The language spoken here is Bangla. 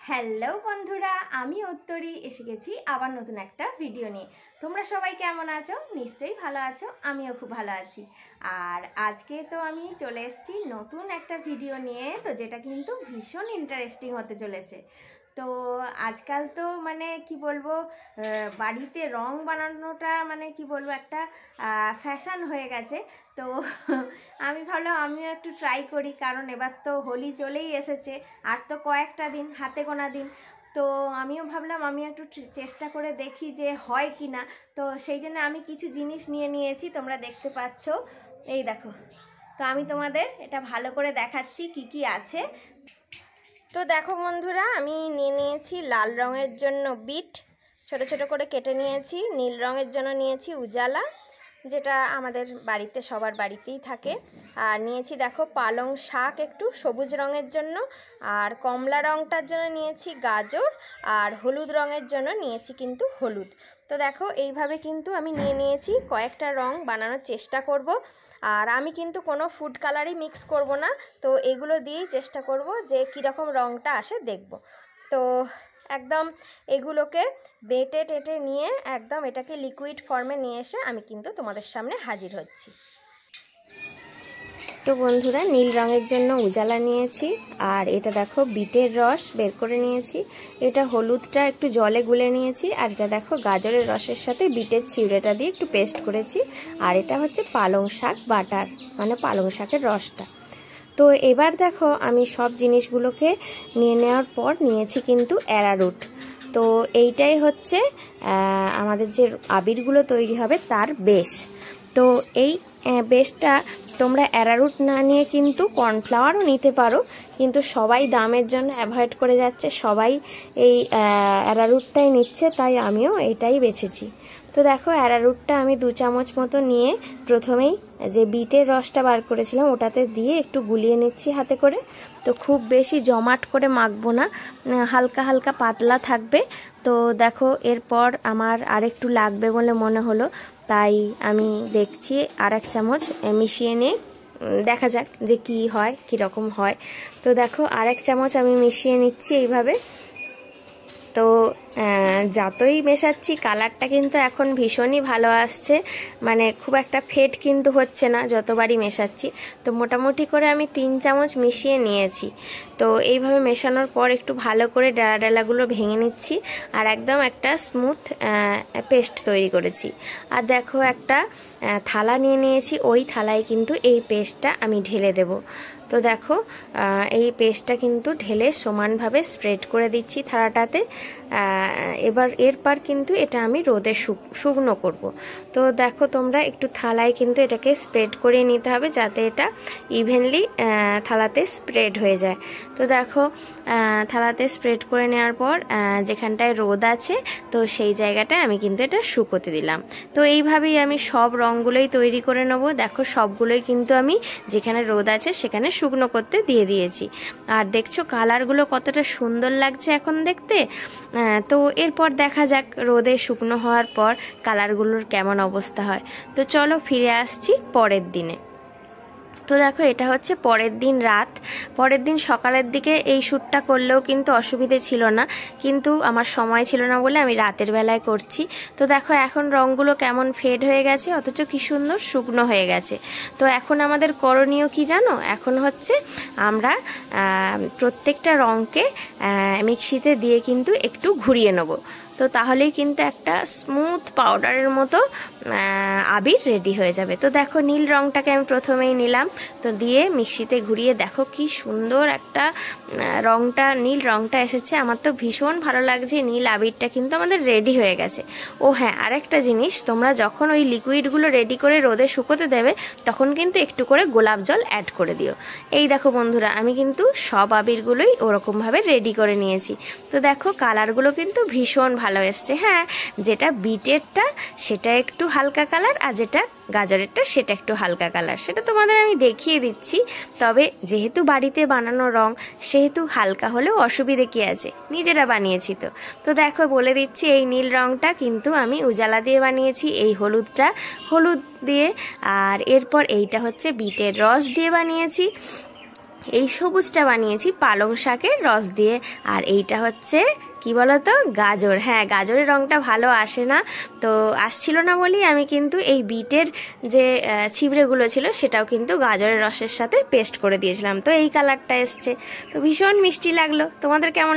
হ্যালো বন্ধুরা, আমি উত্তরি এসে গেছি আবার নতুন একটা ভিডিও নিয়ে। তোমরা সবাই কেমন আছো? নিশ্চয়ই ভালো আছো, আমিও খুব ভালো আছি। আর আজকে তো আমি চলে এসেছি নতুন একটা ভিডিও নিয়ে, তো যেটা কিন্তু ভীষণ ইন্টারেস্টিং হতে চলেছে। তো আজকাল তো মানে কি বলবো, বাড়িতে রং বানানোটা মানে কি বলবো একটা ফ্যাশন হয়ে গেছে। তো আমি ভাবলাম আমিও একটু ট্রাই করি, কারণ এবার তো হোলি চলেই এসেছে, আর তো কয়েকটা দিন, হাতে গোনা দিন। তো আমিও ভাবলাম আমি একটু চেষ্টা করে দেখি যে হয় কি না। তো সেই জন্য আমি কিছু জিনিস নিয়ে নিয়েছি, তোমরা দেখতে পাচ্ছ, এই দেখো। তো আমি তোমাদের এটা ভালো করে দেখাচ্ছি কি কি আছে। তো দেখো বন্ধুরা, আমি নিয়ে নিয়েছি লাল রঙের জন্য বিট, ছোট ছোট করে কেটে নিয়েছি। নীল রঙের জন্য নিয়েছি উজালা, যেটা আমাদের বাড়িতে সবার বাড়িতেই থাকে। আর নিয়েছি দেখো পালং শাক একটু সবুজ রঙের জন্য, আর কমলা রঙটার জন্য নিয়েছি গাজর, আর হলুদ রঙের জন্য নিয়েছি কিন্তু হলুদ। তো দেখো এইভাবে কিন্তু আমি নিয়ে নিয়েছি, কয়েকটা রং বানানোর চেষ্টা করব। আর আমি কিন্তু কোনো ফুড কালারই মিক্স করব না, তো এগুলো দিয়েই চেষ্টা করব যে কীরকম রঙটা আসে দেখব। তো একদম এগুলোকে বেটে টেটে নিয়ে একদম এটাকে লিকুইড ফর্মে নিয়ে এসে আমি কিন্তু তোমাদের সামনে হাজির হচ্ছি। তো বন্ধুরা, নীল রঙের জন্য উজালা নিয়েছি, আর এটা দেখো বিটের রস বের করে নিয়েছি। এটা হলুদটা একটু জলে গুলে নিয়েছি, আর এটা দেখো গাজরের রসের সাথে বিটের চিউড়েটা দিয়ে একটু পেস্ট করেছি। আর এটা হচ্ছে পালং শাক বাটার, মানে পালং শাকের রসটা। তো এবার দেখো আমি সব জিনিসগুলোকে নিয়ে নেওয়ার পর নিয়েছি কিন্তু অ্যারারুট। তো এইটাই হচ্ছে আমাদের যে আবিরগুলো তৈরি হবে তার বেস। তো এই বেসটা তোমরা অ্যারারুট না নিয়ে কিন্তু কর্নফ্লাওয়ারও নিতে পারো, কিন্তু সবাই দামের জন্য অ্যাভয়েড করে যাচ্ছে, সবাই এই অ্যারারুটটাই নিচ্ছে, তাই আমিও এটাই বেছেছি। তো দেখো অ্যারারুটটা আমি 2 চামচ মতো নিয়ে প্রথমেই যে বিটের রসটা বার করেছিলাম ওটাতে দিয়ে একটু গুলিয়ে নিচ্ছি হাতে করে। তো খুব বেশি জমাট করে মাখবো না, হালকা হালকা পাতলা থাকবে। তো দেখো এরপর আমার আরেকটু লাগবে বলে মনে হলো, তাই আমি দেখছি আর 1 চামচ মিশিয়ে নিয়ে দেখা যাক যে কি হয়, কীরকম হয়। তো দেখো আর 1 চামচ আমি মিশিয়ে নিচ্ছি এইভাবে। তো যতই মেশাচ্ছি কালারটা কিন্তু এখন ভীষণই ভালো আসছে, মানে খুব একটা ফেড কিন্তু হচ্ছে না যতবারই মেশাচ্ছি। তো মোটামুটি করে আমি 3 চামচ মিশিয়ে নিয়েছি। তো এইভাবে মেশানোর পর একটু ভালো করে ডালা ডালাগুলো ভেঙে নিচ্ছি, আর একদম একটা স্মুথ পেস্ট তৈরি করেছি। আর দেখো একটা থালা নিয়ে নিয়েছি, ওই থালায় কিন্তু এই পেস্টটা আমি ঢেলে দেব। তো দেখো এই পেস্টটা কিন্তু ঢেলে সমানভাবে স্প্রেড করে দিচ্ছি থালাটাতে। এরপর কিন্তু এটা আমি রোদে শুকনো করব। তো দেখো তোমরা একটু থালায় কিন্তু এটাকে স্প্রেড করে নিতে হবে, যাতে এটা ইভেনলি থালাতে স্প্রেড হয়ে যায়। তো দেখো থালাতে স্প্রেড করে নেওয়ার পর যেখানটায় রোদ আছে তো সেই জায়গাটায় আমি কিন্তু এটা শুকোতে দিলাম। তো এইভাবেই আমি সব রঙগুলোই তৈরি করে নেব। দেখো সবগুলোই কিন্তু আমি যেখানে রোদ আছে সেখানে শুকনো করতে দিয়ে দিয়েছি। আর দেখছো কালারগুলো কতটা সুন্দর লাগছে এখন দেখতে। তো এরপর দেখা যাক রোদে শুকনো হওয়ার পর কালারগুলোর কেমন অবস্থা হয়। তো চলো ফিরে আসছি পরের দিনে। তো দেখো এটা হচ্ছে পরের দিন রাত। পরের দিন সকালের দিকে এই শ্যুটটা করলেও কিন্তু অসুবিধে ছিল না, কিন্তু আমার সময় ছিল না বলে আমি রাতের বেলায় করছি। তো দেখো এখন রঙগুলো কেমন ফেড হয়ে গেছে, অথচ কি সুন্দর শুকনো হয়ে গেছে। তো এখন আমাদের করণীয় কি জানো? এখন হচ্ছে আমরা প্রত্যেকটা রঙকে মিক্সিতে দিয়ে কিন্তু একটু ঘুরিয়ে নেব। তো তাহলেই কিন্তু একটা স্মুথ পাউডারের মতো আবির রেডি হয়ে যাবে। তো দেখো নীল রঙটাকে আমি প্রথমেই নিলাম, তো দিয়ে মিক্সিতে ঘুরিয়ে দেখো কি সুন্দর একটা নীল রঙটা এসেছে। আমার তো ভীষণ ভালো লাগছে। নীল আবিরটা কিন্তু আমাদের রেডি হয়ে গেছে। ও হ্যাঁ, আরেকটা জিনিস, তোমরা যখন ওই লিকুইডগুলো রেডি করে রোদে শুকোতে দেবে তখন কিন্তু একটু করে গোলাপ জল অ্যাড করে দিও। এই দেখো বন্ধুরা, আমি কিন্তু সব আবিরগুলোই ওরকমভাবে রেডি করে নিয়েছি। তো দেখো কালারগুলো কিন্তু ভীষণ ভালো এসছে। হ্যাঁ, যেটা বিটেরটা সেটা একটু হালকা কালার, আর যেটা গাজরেরটা সেটা একটু হালকা কালার, সেটা তোমাদের আমি দেখিয়ে দিচ্ছি। তবে যেহেতু বাড়িতে বানানো রং, সেহেতু হালকা হলেও অসুবিধে কি আছে, নিজেরা বানিয়েছি তো। তো দেখো বলে দিচ্ছি, এই নীল রংটা কিন্তু আমি উজালা দিয়ে বানিয়েছি, এই হলুদটা হলুদ দিয়ে, আর এরপর এইটা হচ্ছে বিটের রস দিয়ে বানিয়েছি। এই সবুজটা বানিয়েছি পালং শাকের রস দিয়ে, আর এইটা হচ্ছে কি বলতো গাজর। হ্যাঁ, গাজরের রংটা ভালো আসে না, তো আসছিল না বলেই আমি কিন্তু এই বিটের যে ছিবড়েগুলো ছিল সেটাও কিন্তু গাজরের রসের সাথে পেস্ট করে দিয়েছিলাম, তো এই কালারটা এসছে। তো ভীষণ মিষ্টি লাগলো। তোমাদের কেমন